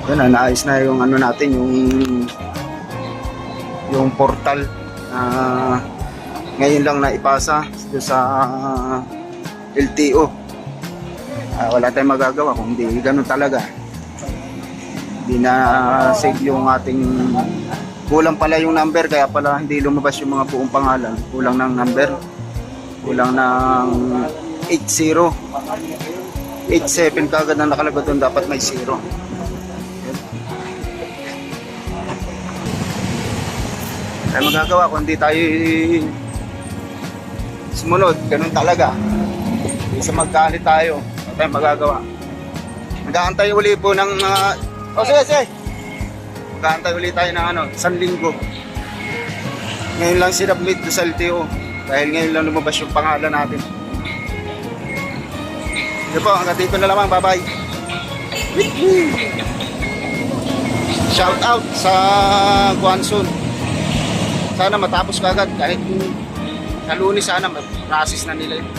Yan, naayos na yung ano natin, yung portal na ngayon lang na ipasa sa LTO. Wala tayong magagawa kung hindi ganun talaga. Hindi na save yung ating, kulang pala yung number, kaya pala hindi lumabas yung mga buong pangalan. Kulang ng number, kulang ng 80, 87 kagad na nakalagay doon, dapat may 0. Kaya magagawa kung hindi tayo sumunod, ganun talaga. Isa magkalit tayo, wala tayong magagawa. Mag-aantay uli po ng sige. Mag-aantay uli tayo ng 1 linggo. Ngayon lang sinubmit sa LTO dahil ngayon lang lumabas yung pangalan natin. Ito po, hanggang dito na lamang. Bye-bye. Shout out sa Guansun. Sana matapos kagad kahit sa Lunes, sana ma-process na nila yun.